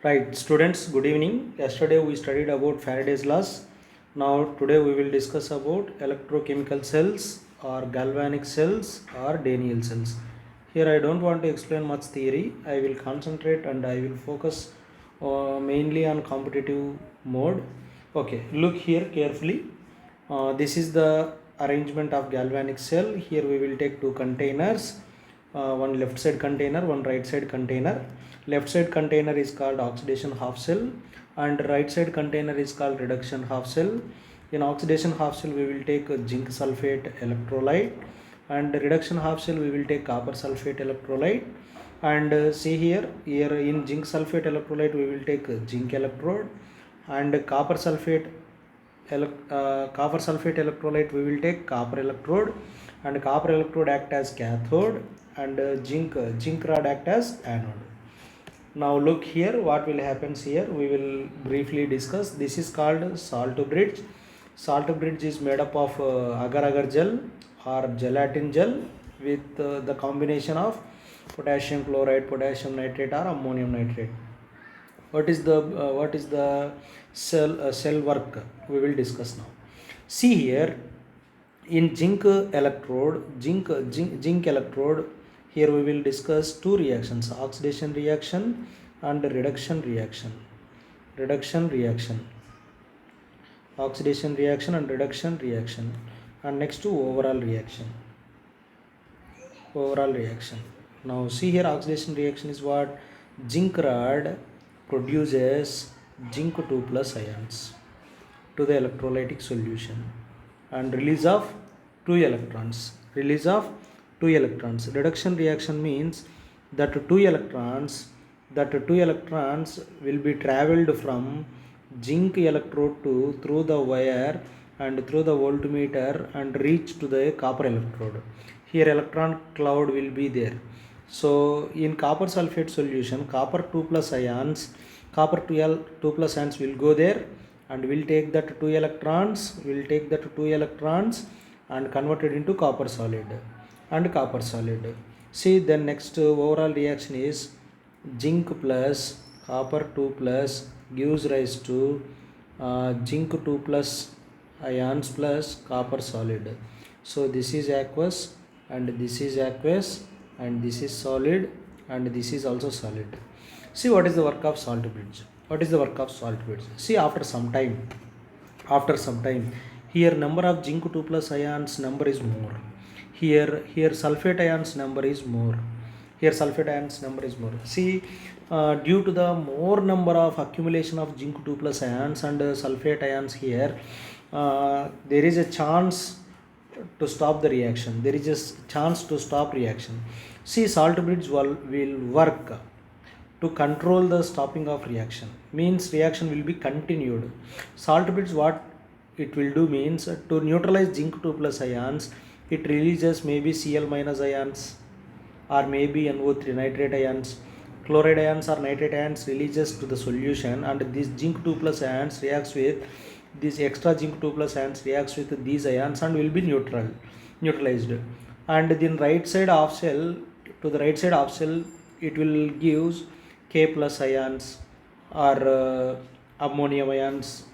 Right, students, good evening. Yesterday we studied about Faraday's laws. Now, today we will discuss about electrochemical cells or galvanic cells or Daniell cells. Here, I don't want to explain much theory. I will concentrate and I will focus mainly on competitive mode. Okay, look here carefully. This is the arrangement of galvanic cell. Here we will take two containers, one left side container, one right side container. Left side container is called oxidation half cell and right side container is called reduction half cell. In oxidation half cell we will take zinc sulfate electrolyte, and reduction half cell we will take copper sulfate electrolyte. And see here in zinc sulfate electrolyte we will take zinc electrode, and copper sulfate electrolyte we will take copper electrode, and copper electrode act as cathode, and zinc rod act as anode. Now look here what will happens here, we will briefly discuss. This is called salt bridge. Salt bridge is made up of agar agar gel or gelatin gel with the combination of potassium chloride, potassium nitrate or ammonium nitrate. What is the cell work we will discuss now. See here, in zinc electrode, here we will discuss two reactions, oxidation reaction and reduction reaction. Oxidation reaction and reduction reaction. And next to overall reaction. Now see here, oxidation reaction is what? Zinc rod produces zinc 2 plus ions to the electrolytic solution and release of two electrons. Reduction reaction means that two electrons will be traveled from zinc electrode to through the wire and through the voltmeter and reach to the copper electrode. Here electron cloud will be there. So in copper sulfate solution, copper 2 plus ions will go there and will take that two electrons and convert it into copper solid. See, then next overall reaction is zinc plus copper 2 plus gives rise to zinc 2 plus ions plus copper solid. So this is aqueous and this is aqueous and this is solid and this is also solid. See, what is the work of salt bridge? See, after some time, here number of zinc 2 plus ions number is more. Here sulfate ions number is more. See, due to the more number of accumulation of zinc 2 plus ions and sulfate ions here, there is a chance to stop the reaction. See, salt bridge will work to control the stopping of reaction, means reaction will be continued. Salt bridge, what it will do means, to neutralize zinc 2 plus ions, it releases maybe Cl minus ions or maybe NO3 nitrate ions. Chloride ions or nitrate ions releases to the solution, and this zinc 2 plus ions reacts with this extra zinc 2 plus ions reacts with these ions and will be neutralized. And then right side half cell, it will gives K plus ions or ammonium ions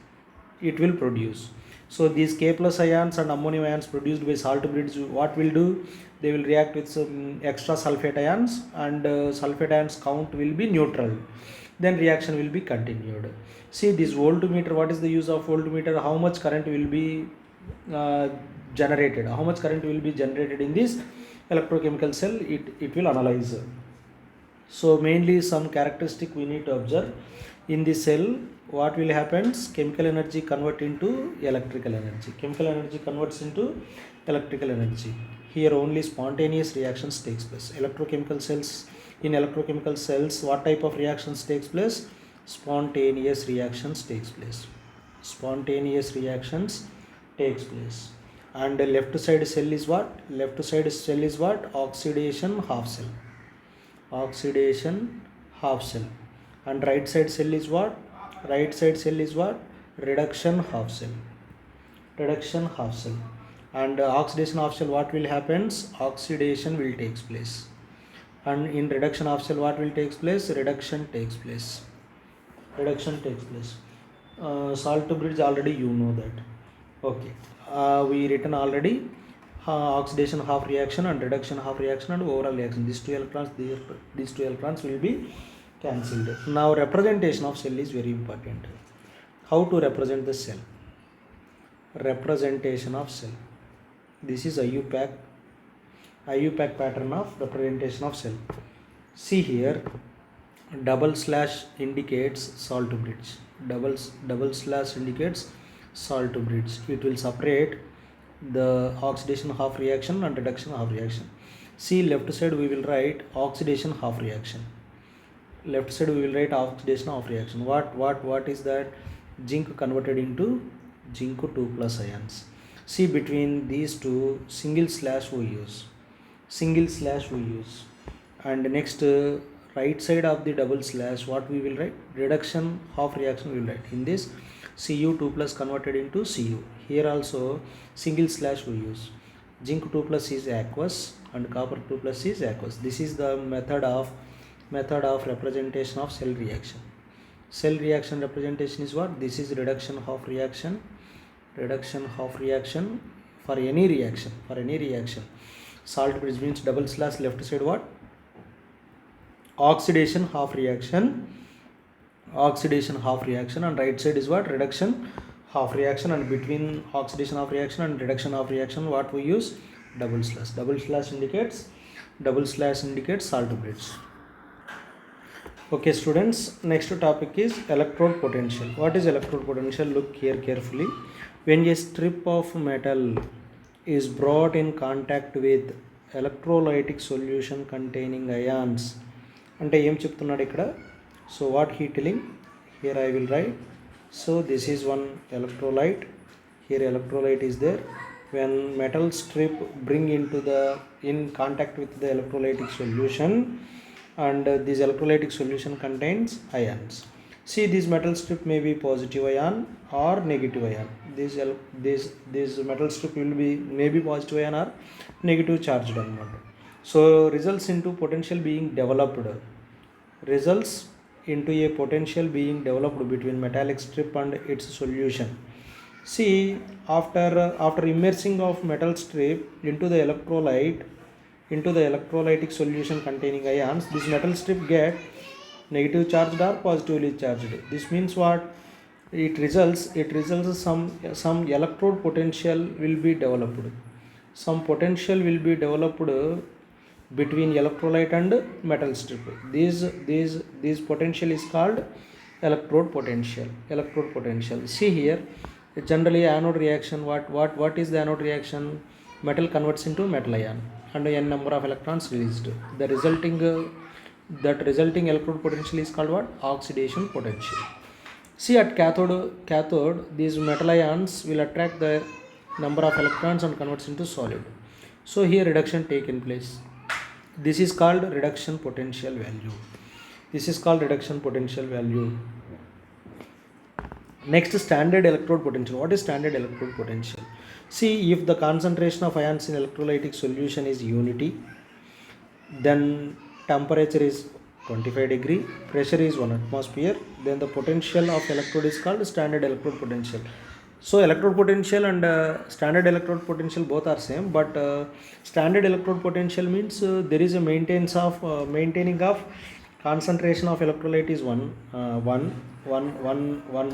it will produce. So these K plus ions and ammonium ions produced by salt bridge, what will do? They will react with some extra sulfate ions, and sulfate ions count will be neutral. Then reaction will be continued. See, this voltmeter, what is the use of voltmeter? How much current will be generated? In this electrochemical cell? It will analyze. So mainly some characteristic we need to observe. In the cell, what will happen? Chemical energy convert into electrical energy. Here only spontaneous reactions takes place. In electrochemical cells, what type of reactions takes place? Spontaneous reactions takes place. And the left side cell is what? Oxidation half cell. And right side cell is what? Reduction half cell. And oxidation half cell, what will happen? Oxidation will takes place. And in reduction half cell, what will takes place? Reduction takes place. reduction takes place. Salt to bridge, already you know that. Okay, we written already oxidation half reaction and reduction half reaction and overall reaction. These two electrons will be cancelled. Now representation of cell is very important. How to represent the cell? Representation of cell. This is IUPAC pattern of representation of cell. See here, double slash indicates salt bridge. Double slash indicates salt bridge. It will separate the oxidation half reaction and reduction half reaction. See, left side we will write oxidation half reaction. Left side we will write oxidation half reaction. What is that? Zinc converted into zinc 2 plus ions. See, between these two, single slash we use. And next, right side of the double slash, what we will write? Reduction half reaction we will write. In this, Cu2 plus converted into Cu. Here also single slash we use. Zinc 2 plus is aqueous and copper 2 plus is aqueous. This is the method of representation of cell reaction. Cell reaction representation is what? This is reduction half reaction. For any reaction. Salt bridge means double slash, left side what? Oxidation half reaction, and right side is what? Reduction half reaction, and between oxidation half reaction and reduction half reaction, what we use? Double slash indicates salt bridge. Okay students, next topic is electrode potential. What is electrode potential? Look here carefully. When a strip of metal is brought in contact with electrolytic solution containing ions, అంటే ఏం చెప్తున్నాడు ఇక్కడ? So what he telling? Here I will write. So this is one electrolyte. Here electrolyte is there. When metal strip bring in contact with the electrolytic solution, and this electrolytic solution contains ions. See, this metal strip may be positive ion or negative ion. This metal strip will be maybe positive ion or negative charged anamata. So results into a potential being developed between metallic strip and its solution. See, after immersing of metal strip into the electrolytic solution containing ions, this metal strip get negative charged or positively charged. This means what? It results some electrode potential will be developed. Some potential will be developed between electrolyte and metal strip. This potential is called electrode potential. See here, generally anode reaction, what is the anode reaction? Metal converts into metal ion and n number of electrons released. The resulting electrode potential is called what? Oxidation potential. See, at cathode these metal ions will attract the number of electrons and converts into solid. So here reduction taken place. This is called reduction potential value. Next, standard electrode potential. What is standard electrode potential? See, if the concentration of ions in electrolytic solution is unity, then temperature is 25 degree, pressure is 1 atmosphere, then the potential of electrode is called standard electrode potential. So electrode potential and standard electrode potential both are same, but standard electrode potential means there is a maintaining of concentration of electrolyte is 1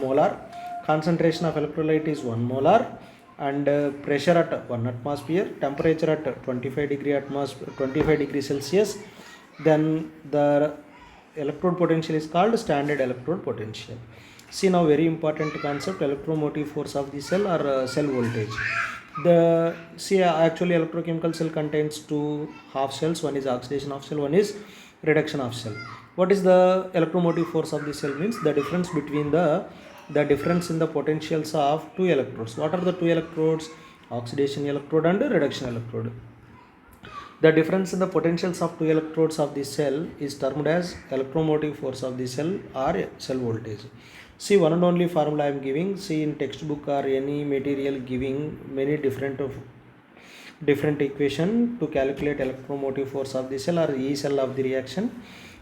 molar, concentration of electrolyte is 1 molar, and pressure at 1 atmosphere, temperature at 25 degree Celsius, then the electrode potential is called standard electrode potential. See, now very important concept, electromotive force of the cell or cell voltage. Actually electrochemical cell contains two half cells. One is oxidation of cell, one is reduction of cell. What is the electromotive force of the cell? Means the difference between the difference in the potentials of two electrodes. What are the two electrodes? Oxidation electrode and reduction electrode. The difference in the potentials of two electrodes of the cell is termed as electromotive force of the cell or cell voltage. See, one and only formula I am giving. See, in textbook or any material giving many different equation to calculate electromotive force of the cell or E cell of the reaction,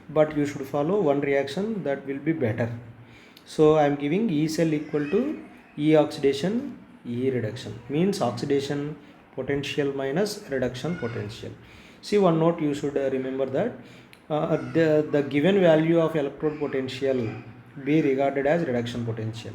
but you should follow one reaction, that will be better. So I am giving E cell equal to E oxidation E reduction, means oxidation potential minus reduction potential. See, one note you should remember that the given value of electrode potential be regarded as reduction potential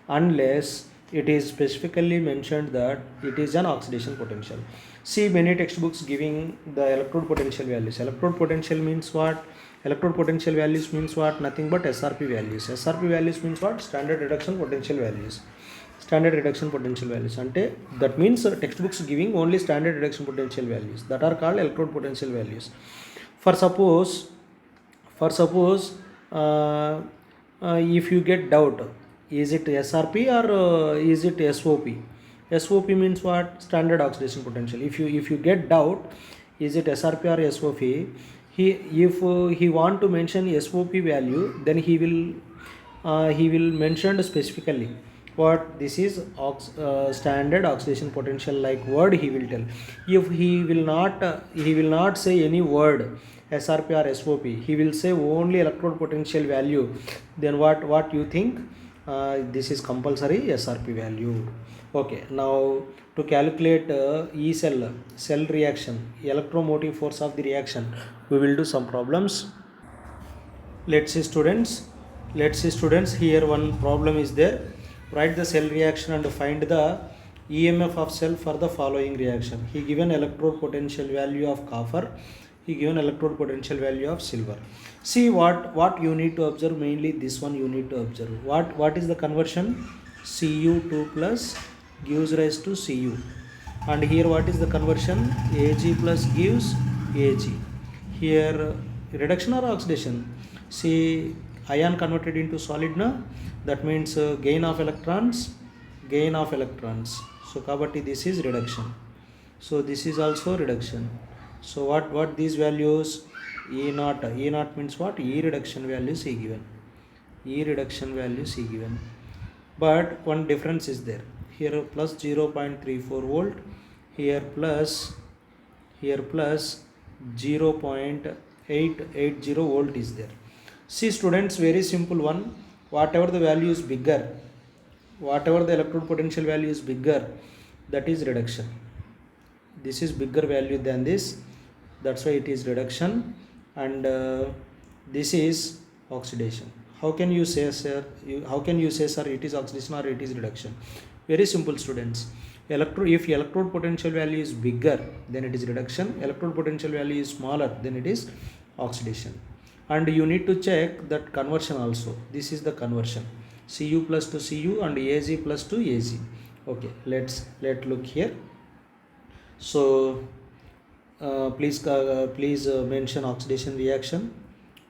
unless it is specifically mentioned that it is an oxidation potential. See, many textbooks giving the electrode potential values. Electrode potential means what? Electrode potential values means what? Nothing but SRP values. SRP values means what? Standard reduction potential values. Standard reduction potential values ante that means textbooks giving only standard reduction potential values, that are called electrode potential values. For suppose uh, if you get doubt, is it SRP or is it SOP? SOP means what? Standard oxidation potential. If you get doubt, is it SRP or SOP, he if he want to mention SOP value, then he will mention specifically what this is standard oxidation potential, like word he will tell. If he will not say any word SRP or SOP, he will say only electrode potential value, then what you think? This is compulsory SRP value. Okay, now to calculate E cell reaction, electromotive force of the reaction, we will do some problems. Let's see students, here one problem is there. Write the cell reaction and find the EMF of cell for the following reaction. He given electrode potential value of copper, he given electrode potential value of silver. See, what you need to observe, mainly this one you need to observe. What is the conversion? Cu2 plus gives rise to Cu, and here what is the conversion? Ag plus gives Ag. Here reduction or oxidation? See, ion converted into solid, na? That means gain of electrons. So kabatti this is reduction, so this is also reduction. So what these values? E naught means what? E reduction values he given. But one difference is there. Here plus 0.34 volt, here plus 0.880 volt is there. See students, very simple one. Whatever the value is bigger, whatever the electrode potential value is bigger, that is reduction. This is bigger value than this, that's why it is reduction, and this is oxidation. How can you say, sir, it is oxidation or it is reduction? Very simple students. If electrode potential value is bigger, then it is reduction. Electrode potential value is smaller, then it is oxidation. And you need to check that conversion also. This is the conversion, Cu plus to Cu and Ag plus to Ag. Okay, let's look here. So please mention oxidation reaction.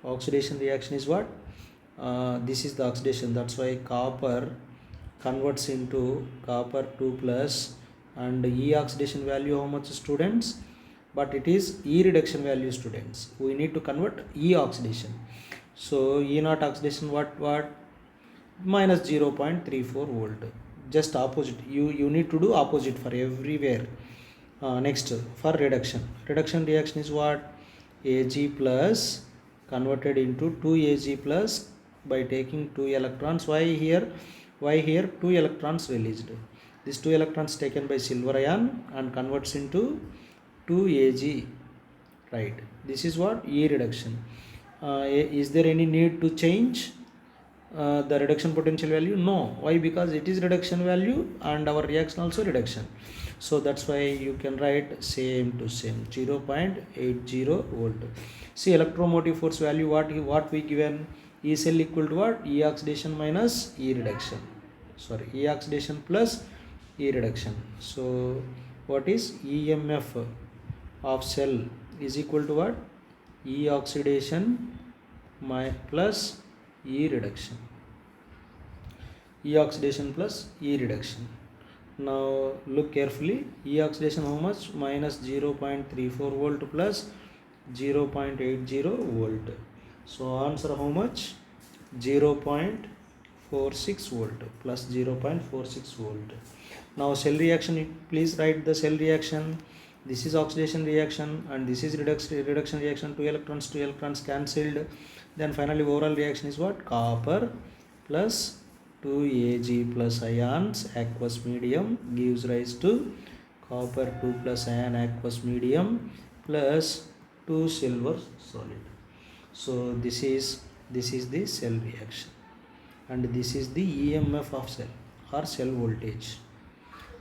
Oxidation reaction is what? This is the oxidation, that's why copper converts into copper 2 plus, and E oxidation value how much, students? But it is E reduction value, students. We need to convert E oxidation. So E naught oxidation what? Minus 0.34 volt. Just opposite. You need to do opposite for everywhere. Next, for reduction reaction is what? Ag plus converted into 2Ag plus by taking 2 electrons. Why here 2 electrons released? These 2 electrons taken by silver ion and converts into 2Ag, right? This is what? E reduction. Is there any need to change the reduction potential value? No. Why? Because it is reduction value and our reaction also reduction. So that's why you can write same to same, 0.80 volt. See, electromotive force value, what we given? E cell equal to what? E oxidation minus E reduction. Sorry, E oxidation plus E reduction. So what is EMF of cell is equal to what? E oxidation plus E reduction. E oxidation plus E reduction. Now look carefully. E oxidation how much? Minus 0.34 volt plus 0.80 volt. So answer how much? 0.46 volt plus 0.46 volt. Now cell reaction, please write the cell reaction. This is oxidation reaction and this is reduction reaction. 2 electrons cancelled. Then finally overall reaction is what? Copper plus 2Ag plus ions aqueous medium gives rise to copper 2 plus ion aqueous medium plus 2 silver solid. So this is the cell reaction, and this is the EMF of cell or cell voltage.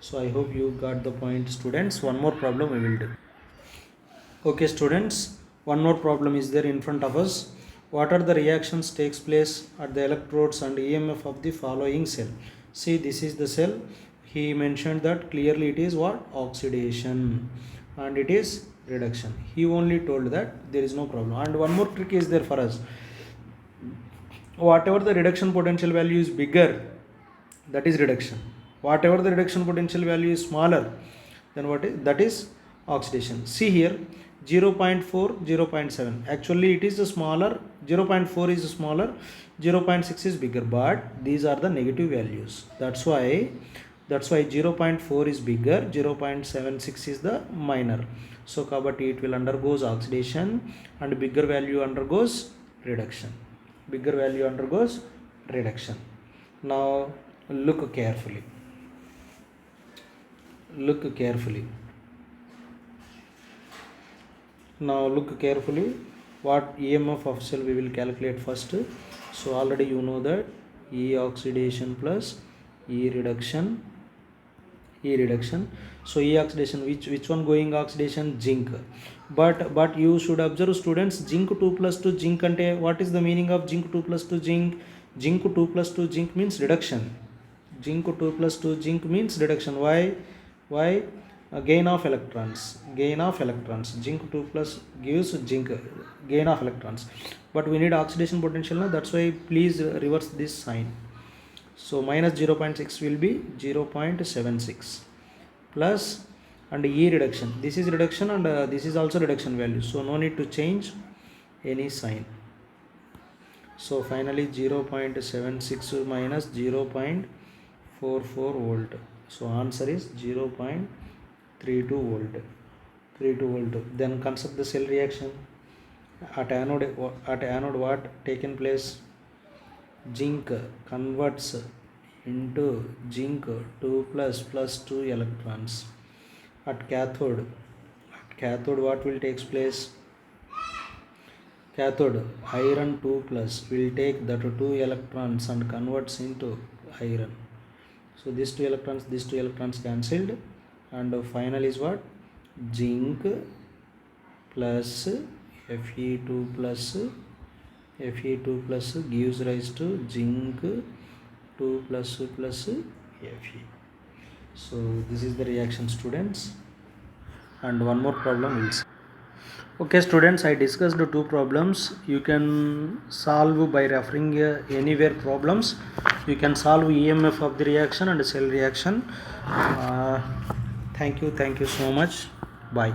So I hope you got the point, students. One more problem we will do. Okay students, one more problem is there in front of us. What are the reactions takes place at the electrodes and EMF of the following cell? See, this is the cell. He mentioned that clearly it is what? Oxidation, and it is reduction. He only told that there is no problem. And one more trick is there for us. Whatever the reduction potential value is bigger, that is reduction. Whatever the reduction potential value is smaller, then that is oxidation. See here, 0.4, 0.7. Actually it is smaller. 0.4 is smaller, 0.6 is bigger, but these are the negative values. That's why 0.4 is bigger, 0.76 is the minor. So kabatti it will undergoes oxidation, and bigger value undergoes reduction. Now look carefully. Now look carefully. What EMF of cell we will calculate first. So already you know that E oxidation plus E reduction. So E oxidation, which one going oxidation? Zinc. But you should observe, students, zinc 2 plus 2 zinc ante what is the meaning of zinc 2 plus 2 zinc? Zinc 2 plus 2 zinc means reduction. Zinc 2 plus 2 zinc means reduction. Why? Gain of electrons. Zinc 2 plus gives zinc gain of electrons, but we need oxidation potential now. That's why please reverse this sign. So minus 0.6 will be 0.76 plus, and E reduction, this is reduction, and this is also reduction value, so no need to change any sign. So finally 0.76 minus 0.44 volt, so answer is 0.32 volt. Then construct the cell reaction. At anode what taken place? Zinc converts into zinc 2 plus 2 electrons. At cathode what will takes place? Cathode iron 2 plus will take that 2 electrons and converts into iron. So these two electrons cancelled, and final is what? Zinc plus Fe2 plus gives rise to zinc 2 plus Fe. So this is the reaction, students. And one more problem we'll see. Okay students, I discussed the two problems. You can solve by referring anywhere problems. You can solve EMF of the reaction and cell reaction. Thank you so much. Bye.